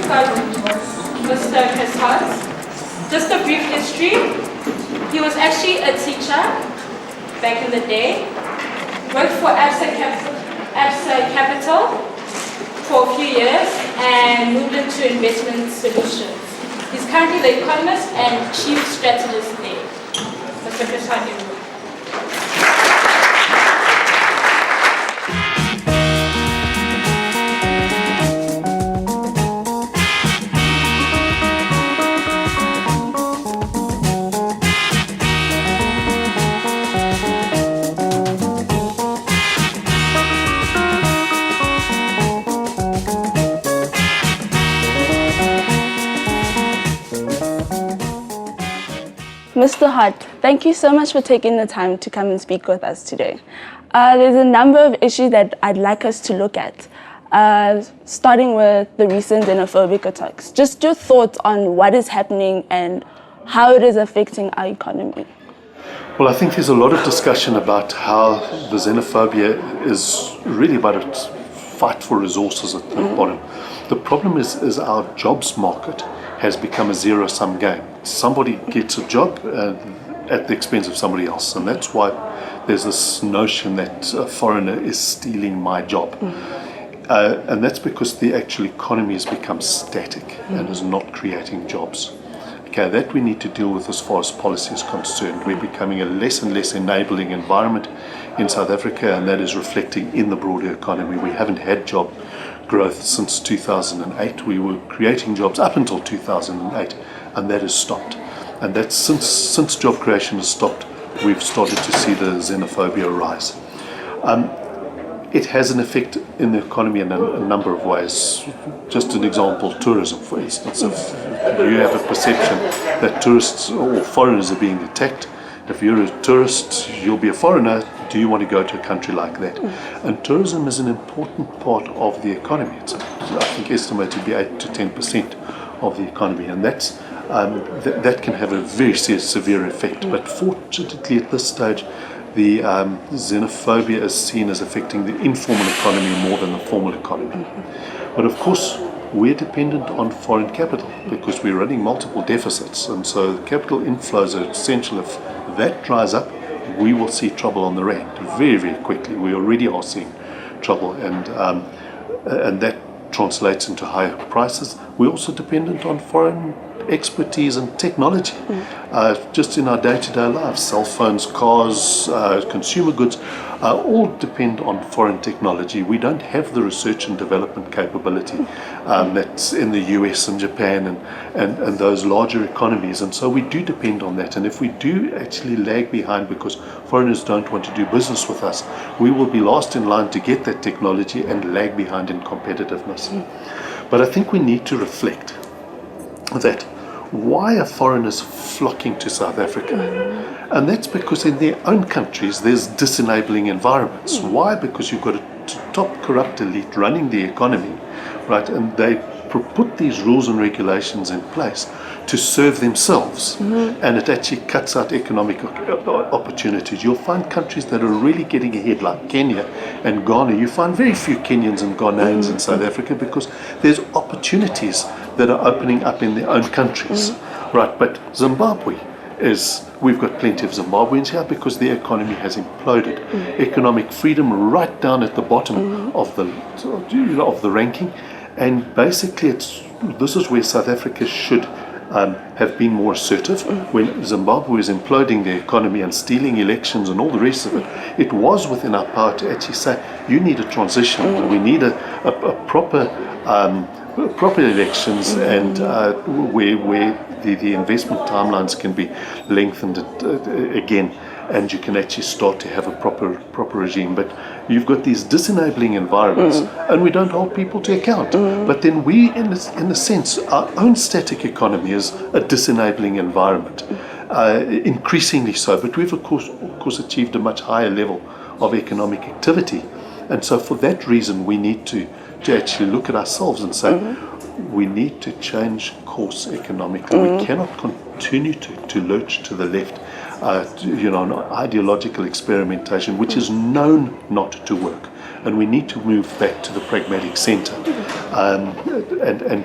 got Mr. Hart. Just a brief history. He was actually a teacher back in the day. Worked for ABSA Capital for a few years and moved into investment solutions. He's currently the Economist and Chief Strategist there. Mr. Hart. Mr. Hart, thank you so much for taking the time to come and speak with us today. There's a number of issues that I'd like us to look at, starting with the recent xenophobic attacks. Just your thoughts on what is happening and how it is affecting our economy. Well, I think there's a lot of discussion about how the xenophobia is really about a fight for resources at the bottom. The problem is our jobs market has become a zero-sum game. Somebody gets a job at the expense of somebody else, and that's why there's this notion that a foreigner is stealing my job. And that's because the actual economy has become static and is not creating jobs. Okay, that we need to deal with as far as policy is concerned. We're becoming a less and less enabling environment in South Africa, and that is reflecting in the broader economy. We haven't had job growth since 2008. We were creating jobs up until 2008, and that has stopped. And that's since job creation has stopped, we've started to see the xenophobia rise. It has an effect in the economy in a number of ways. Just an example, tourism, for instance. If you have a perception that tourists or foreigners are being attacked, if you're a tourist, you'll be a foreigner, do you want to go to a country like that? And tourism is an important part of the economy. It's, I think, estimated to be 8 to 10% of the economy, and that can have a very severe effect. But fortunately, at this stage, the xenophobia is seen as affecting the informal economy more than the formal economy. But of course, we're dependent on foreign capital because we're running multiple deficits, and so capital inflows are essential. If that dries up, we will see trouble on the rand very, very quickly. We already are seeing trouble, and that translates into higher prices. We're also dependent on foreign expertise and technology, just in our day-to-day lives. Cell phones, cars, consumer goods, all depend on foreign technology. We don't have the research and development capability that's in the US and Japan and those larger economies, and so we do depend on that. And if we do actually lag behind because foreigners don't want to do business with us, we will be last in line to get that technology and lag behind in competitiveness. But I think we need to reflect that why are foreigners flocking to South Africa? And that's because in their own countries there's disenabling environments. Why? Because you've got a top corrupt elite running the economy, right? And they put these rules and regulations in place to serve themselves, and it actually cuts out economic opportunities. You'll find countries that are really getting ahead, like Kenya and Ghana. You find very few Kenyans and Ghanaians in South Africa because there's opportunities that are opening up in their own countries, right? But Zimbabwe we've got plenty of Zimbabweans here because their economy has imploded. Economic freedom right down at the bottom of the ranking, and basically this is where South Africa should have been more assertive. When Zimbabwe was imploding their economy and stealing elections and all the rest of it, it was within our power to actually say, you need a transition, we need a proper elections, and where the investment timelines can be lengthened again, and you can actually start to have a proper regime. But you've got these disenabling environments, and we don't hold people to account. But then we, in a sense, our own static economy is a disenabling environment, increasingly so. But we've of course achieved a much higher level of economic activity, and so for that reason we need to actually look at ourselves and say, we need to change course economically. We cannot continue to lurch to the left, an ideological experimentation which is known not to work. And we need to move back to the pragmatic center and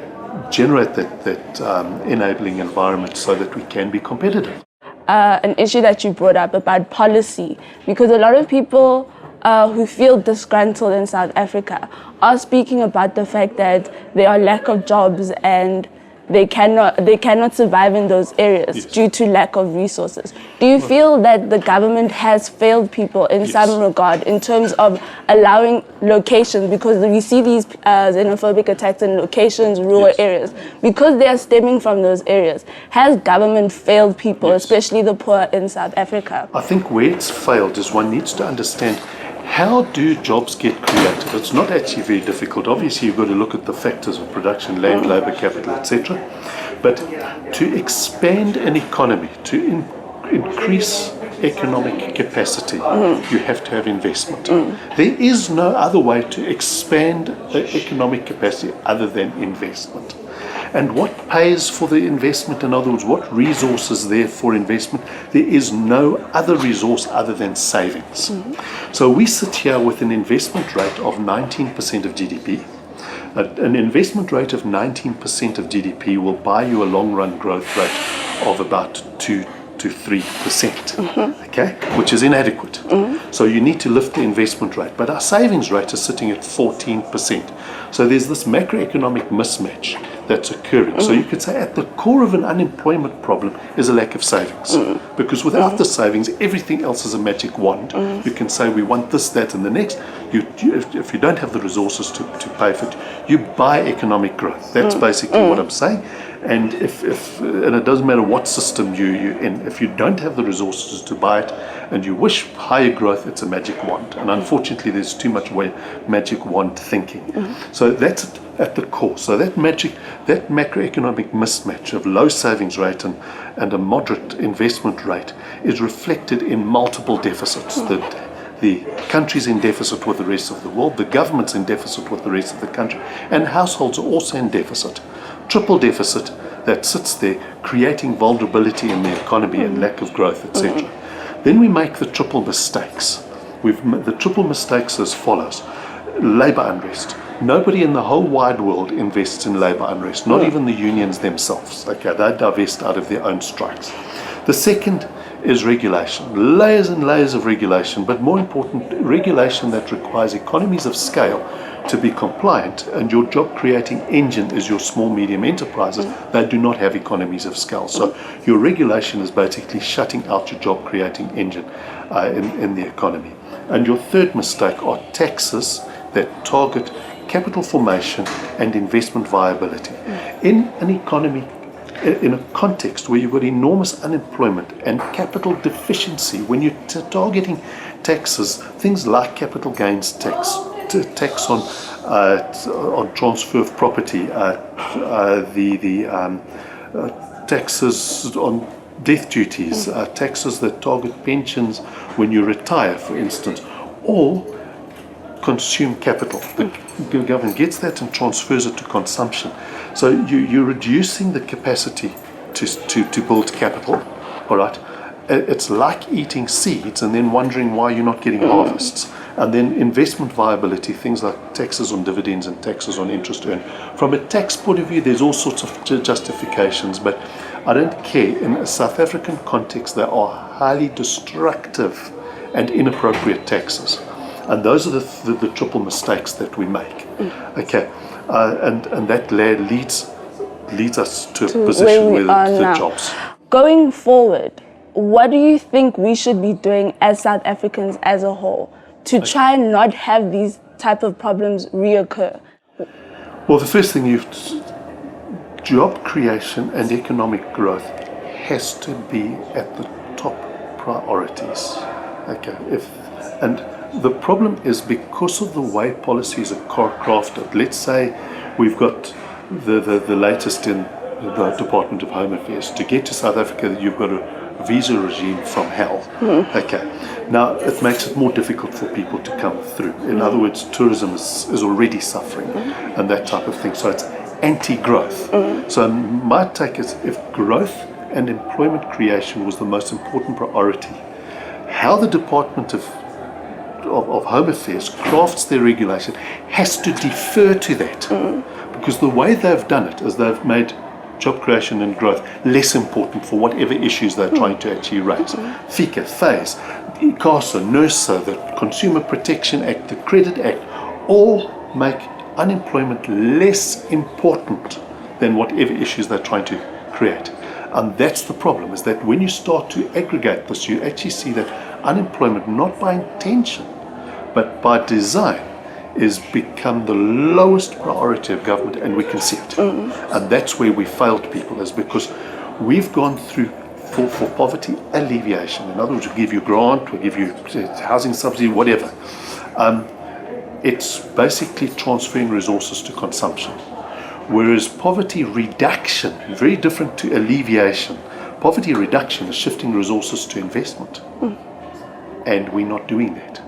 generate that enabling environment so that we can be competitive. An issue that you brought up about policy, because a lot of people who feel disgruntled in South Africa are speaking about the fact that there are lack of jobs and they cannot survive in those areas due to lack of resources. Do you feel that the government has failed people in some regard in terms of allowing locations, because we see these xenophobic attacks in locations, rural areas, because they are stemming from those areas? Has government failed people, especially the poor in South Africa? I think where it's failed is one needs to understand, how do jobs get created? It's not actually very difficult. Obviously, you've got to look at the factors of production, land, labor, capital, etc. But to expand an economy, to increase economic capacity, you have to have investment. There is no other way to expand economic capacity other than investment. And what pays for the investment? In other words, what resources there for investment? There is no other resource other than savings. So we sit here with an investment rate of 19% of GDP. An investment rate of 19% of GDP will buy you a long-run growth rate of about 2 to 3%, okay, which is inadequate. So you need to lift the investment rate. But our savings rate is sitting at 14%. So there's this macroeconomic mismatch that's occurring. So you could say at the core of an unemployment problem is a lack of savings. Because without the savings, everything else is a magic wand. You can say we want this, that, and the next. If you don't have the resources to pay for it, you buy economic growth. That's basically what I'm saying. And and it doesn't matter what system you're in, if you don't have the resources to buy it and you wish higher growth, it's a magic wand. And unfortunately, there's too much magic wand thinking. So that's at the core. So that macroeconomic mismatch of low savings rate and a moderate investment rate is reflected in multiple deficits. The country's in deficit with the rest of the world, the government's in deficit with the rest of the country, and households are also in deficit. Triple deficit that sits there creating vulnerability in the economy and lack of growth, etc. Then we make the triple mistakes. The triple mistakes as follows. Labour unrest. Nobody in the whole wide world invests in labour unrest, not even the unions themselves. Okay, they divest out of their own strikes. The second is regulation. Layers and layers of regulation, but more important, regulation that requires economies of scale to be compliant, and your job creating engine is your small medium enterprises. They do not have economies of scale. So your regulation is basically shutting out your job creating engine in the economy. And your third mistake are taxes that target capital formation and investment viability. In an economy, in a context where you've got enormous unemployment and capital deficiency, when you're targeting taxes, things like capital gains tax, tax on transfer of property, taxes on death duties, taxes that target pensions when you retire, for instance, all consume capital. The government gets that and transfers it to consumption. So you're reducing the capacity to build capital, all right? It's like eating seeds and then wondering why you're not getting harvests. And then investment viability, things like taxes on dividends and taxes on interest earned. From a tax point of view, there's all sorts of justifications, but I don't care. In a South African context, there are highly destructive and inappropriate taxes. And those are the triple mistakes that we make. Okay, and that leads us to a position where the jobs. Going forward, what do you think we should be doing as South Africans as a whole to try and not have these type of problems reoccur? Well, the first thing job creation and economic growth has to be at the top priorities. Okay, and the problem is because of the way policies are crafted. Let's say we've got the latest in the Department of Home Affairs. To get to South Africa, you've got a visa regime from hell. Okay. Now, it makes it more difficult for people to come through. In other words, tourism is already suffering and that type of thing. So it's anti-growth. So my take is if growth and employment creation was the most important priority, how the Department of Home Affairs crafts their regulation has to defer to that. because the way they've done it is they've made job creation and growth less important for whatever issues they're trying to actually raise. FICA, FASE, ICASA, NERSA, the Consumer Protection Act, the Credit Act, all make unemployment less important than whatever issues they're trying to create. And that's the problem, is that when you start to aggregate this, you actually see that unemployment, not by intention, but by design, is become the lowest priority of government, and we can see it. And that's where we failed people, is because we've gone through for poverty alleviation. In other words, we give you grant, we give you housing subsidy, whatever. It's basically transferring resources to consumption. Whereas poverty reduction, very different to alleviation. Poverty reduction is shifting resources to investment. And we're not doing that.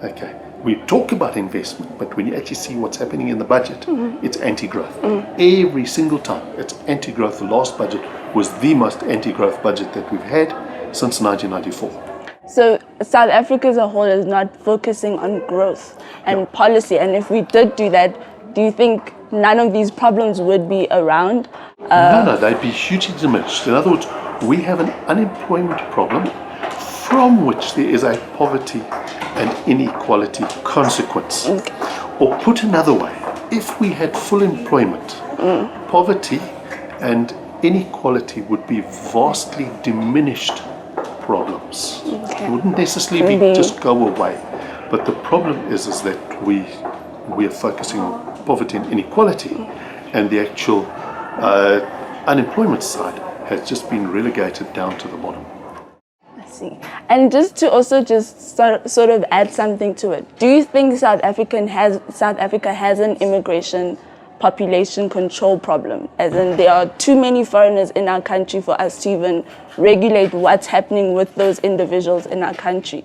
Okay. We talk about investment, but when you actually see what's happening in the budget, it's anti-growth. Every single time, it's anti-growth. The last budget was the most anti-growth budget that we've had since 1994. So South Africa as a whole is not focusing on growth and policy. And if we did do that, do you think none of these problems would be around? No, they'd be hugely diminished. In other words, we have an unemployment problem from which there is a poverty and inequality consequence. Or put another way, if we had full employment, poverty and inequality would be vastly diminished problems. It wouldn't necessarily just go away. But the problem is that we are focusing on poverty and inequality, and the actual unemployment side has just been relegated down to the bottom. And just to also sort of add something to it, do you think South Africa has an immigration population control problem? As in, there are too many foreigners in our country for us to even regulate what's happening with those individuals in our country.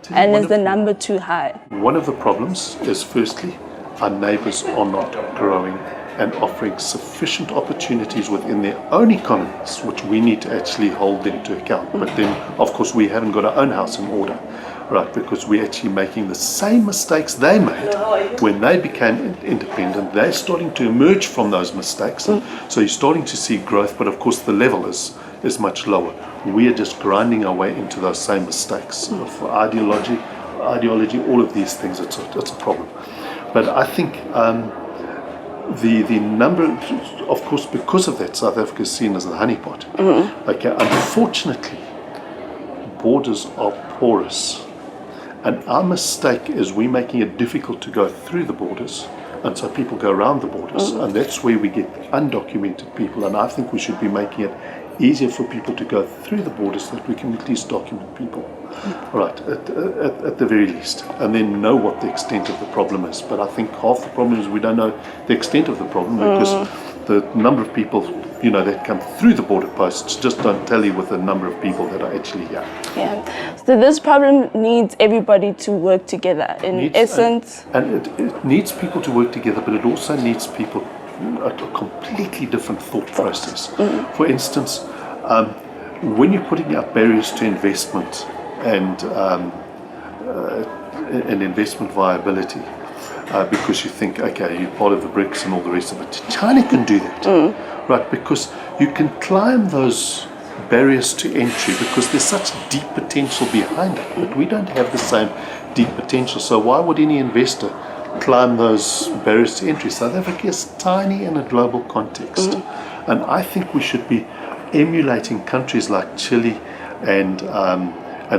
And is the number too high? One of the problems is, firstly, our neighbours are not growing and offering sufficient opportunities within their own economies, which we need to actually hold them to account. But then, of course, we haven't got our own house in order, right? Because we're actually making the same mistakes they made when they became independent. They're starting to emerge from those mistakes. So you're starting to see growth, but of course the level is much lower. We are just grinding our way into those same mistakes. For ideology, all of these things, it's a problem. But I think the number, of course, because of that, South Africa is seen as the honeypot. Okay, unfortunately, borders are porous, and our mistake is we're making it difficult to go through the borders, and so people go around the borders, and that's where we get undocumented people. And I think we should be making it easier for people to go through the borders so that we can at least document people, right, at the very least, and then know what the extent of the problem is. But I think half the problem is we don't know the extent of the problem, because the number of people, that come through the border posts just don't tally with the number of people that are actually here. Yeah. So this problem needs everybody to work together. In essence, and it needs people to work together, but it also needs people a completely different thought process. For instance, when you're putting up barriers to investment and investment viability, because you think, okay, you're part of the BRICS and all the rest of it, China can do that, right? Because you can climb those barriers to entry because there's such deep potential behind it, but we don't have the same deep potential. So why would any investor climb those barriers to entry? South Africa is tiny in a global context, and I think we should be emulating countries like Chile and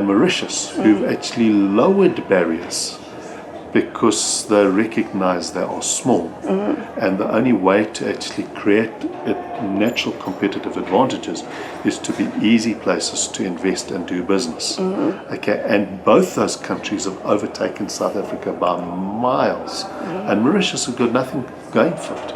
Mauritius, who've actually lowered barriers because they recognize they are small, and the only way to actually create natural competitive advantages is to be easy places to invest and do business. Okay, and both those countries have overtaken South Africa by miles, and Mauritius have got nothing going for it.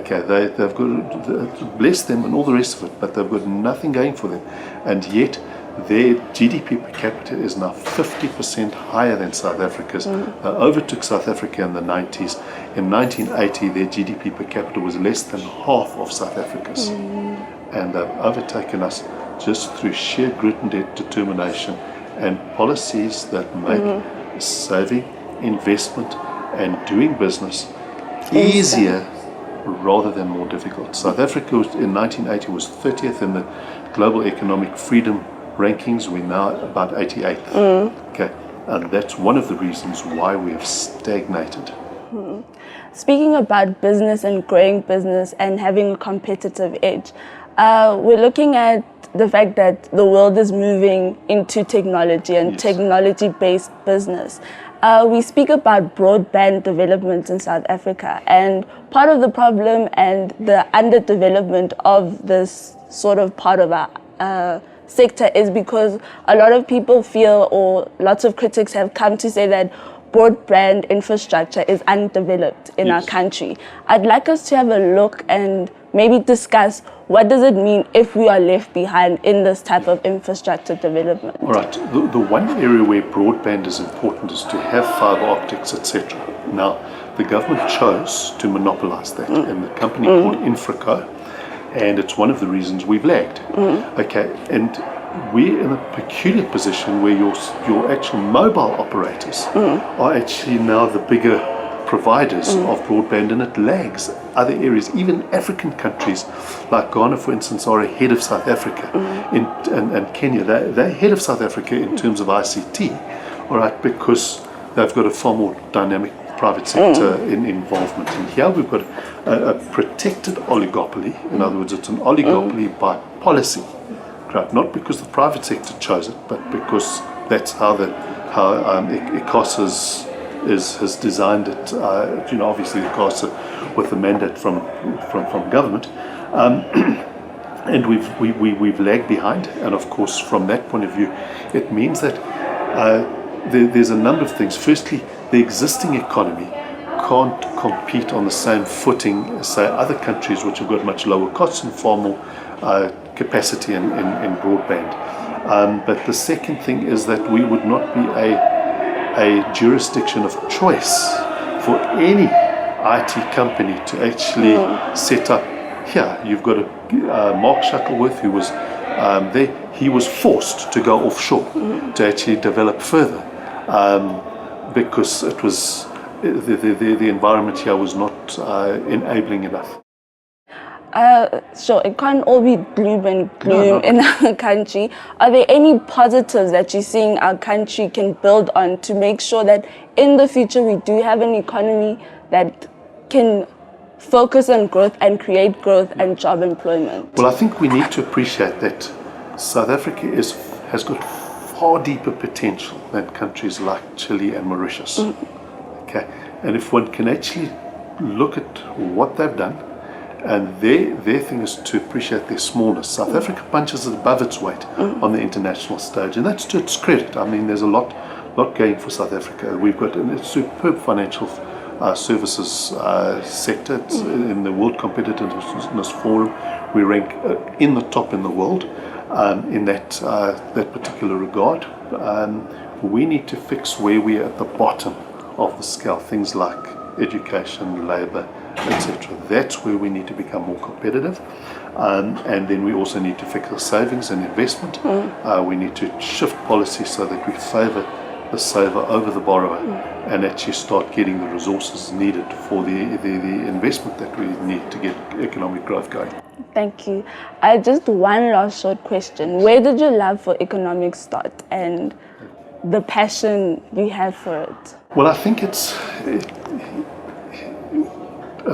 Okay, they've got, bless them and all the rest of it, but they've got nothing going for them, and yet their GDP per capita is now 50% higher than South Africa's. They overtook South Africa in the 90s. In 1980, their GDP per capita was less than half of South Africa's. And they've overtaken us just through sheer grit and determination and policies that make saving, investment, and doing business easier rather than more difficult. South Africa in 1980 was 30th in the global economic freedom rankings. We're now about 88th. Okay, and that's one of the reasons why we have stagnated. Speaking about business and growing business and having a competitive edge, we're looking at the fact that the world is moving into technology and technology-based business. We speak about broadband development in South Africa, and part of the problem and the underdevelopment of this sort of part of our sector is because a lot of people feel, or lots of critics have come to say, that broadband infrastructure is undeveloped in our country. I'd like us to have a look and maybe discuss what does it mean if we are left behind in this type of infrastructure development. All right, the one area where broadband is important is to have fiber optics, etc. Now, the government chose to monopolize that, and the company called Infraco, and it's one of the reasons we've lagged. Okay, and we're in a peculiar position where your actual mobile operators are actually now the bigger providers of broadband, and it lags other areas. Even African countries like Ghana, for instance, are ahead of South Africa, and Kenya. They're ahead of South Africa in terms of ICT, all right, because they've got a far more dynamic private sector involvement. And here we've got a protected oligopoly. In other words, it's an oligopoly by policy. Right, not because the private sector chose it, but because that's how ECOS has designed it. Obviously ECOS with the mandate from government, and we've lagged behind. And of course, from that point of view, it means that there's a number of things. Firstly, the existing economy can't compete on the same footing as, say, other countries which have got much lower costs and far more capacity in broadband. But the second thing is that we would not be a jurisdiction of choice for any IT company to actually set up here. You've got Mark Shuttleworth, who was there. He was forced to go offshore to actually develop further because it was the environment here was not enabling enough. Sure, it can't all be gloom and gloom in our country. Are there any positives that you're seeing our country can build on to make sure that in the future we do have an economy that can focus on growth and create growth and job employment? Well, I think we need to appreciate that South Africa has got far deeper potential than countries like Chile and Mauritius. Okay, and if one can actually look at what they've done, and their thing is to appreciate their smallness. South Africa punches above its weight on the international stage, and that's to its credit. I mean, there's a lot going for South Africa. We've got a superb financial services sector. It's in the World Competitiveness Forum. We rank in the top in the world in that particular regard. We need to fix where we are at the bottom of the scale, things like education, labour, etc. That's where we need to become more competitive, and then we also need to fix the savings and investment. We need to shift policy so that we favour the saver over the borrower, and actually start getting the resources needed for the investment that we need to get economic growth going. Thank you. Just one last short question. Where did your love for economics start, and the passion you have for it? Well, I think it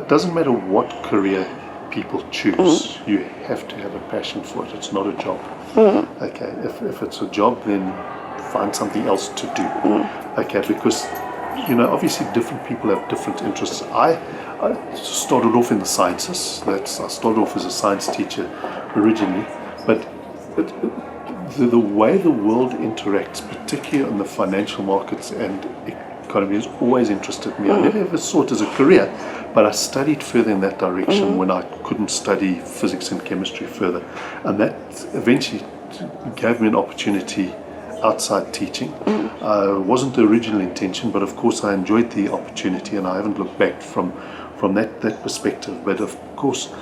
doesn't matter what career people choose, you have to have a passion for it. It's not a job. Okay, if it's a job, then find something else to do. Okay, because obviously different people have different interests. I started off in the sciences. I started off as a science teacher originally, but the way the world interacts, particularly in the financial markets and economy, has always interested me. I never ever saw it as a career, but I studied further in that direction when I couldn't study physics and chemistry further, and that eventually gave me an opportunity outside teaching. Wasn't the original intention, but of course I enjoyed the opportunity, and I haven't looked back from that perspective. But of course,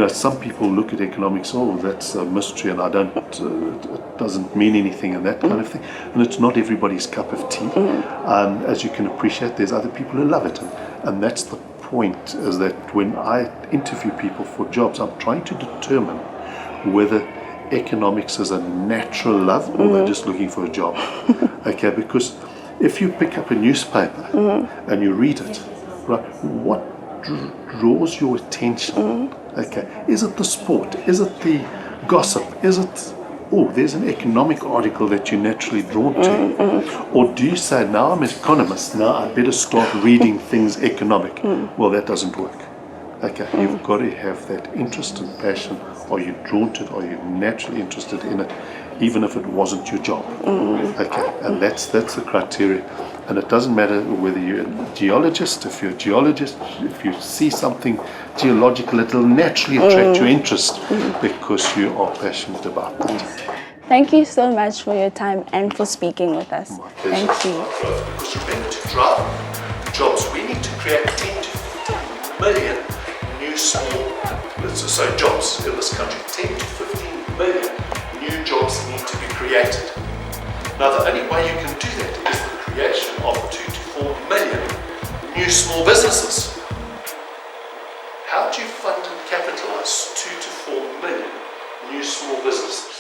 some people look at economics, that's a mystery, and it doesn't mean anything, and that kind of thing. And it's not everybody's cup of tea. As you can appreciate, there's other people who love it, and that's the point is that when I interview people for jobs, I'm trying to determine whether economics is a natural love or they're just looking for a job. Okay, because if you pick up a newspaper and you read it, right, what draws your attention? Okay, is it the sport? Is it the gossip? Is it, oh, there's an economic article that you're naturally drawn to? Or do you say, now I'm an economist, now I better start reading things economic? Well, that doesn't work. Okay, you've got to have that interest and passion. Are you drawn to it? Are you naturally interested in it, even if it wasn't your job? Okay, and that's the criteria. And it doesn't matter whether you're a geologist. If you're a geologist, if you see something geological, it'll naturally attract your interest because you are passionate about that. Thank you so much for your time and for speaking with us. My pleasure. Thank you. Because remember, to drive jobs, we need to create 10 to 15 million new small, so jobs in this country. 10 to 15 million new jobs need to be created. Now, the only way you can do that is the creation of 2 to 4 million new small businesses. How do you fund and capitalize 2 to 4 million new small businesses?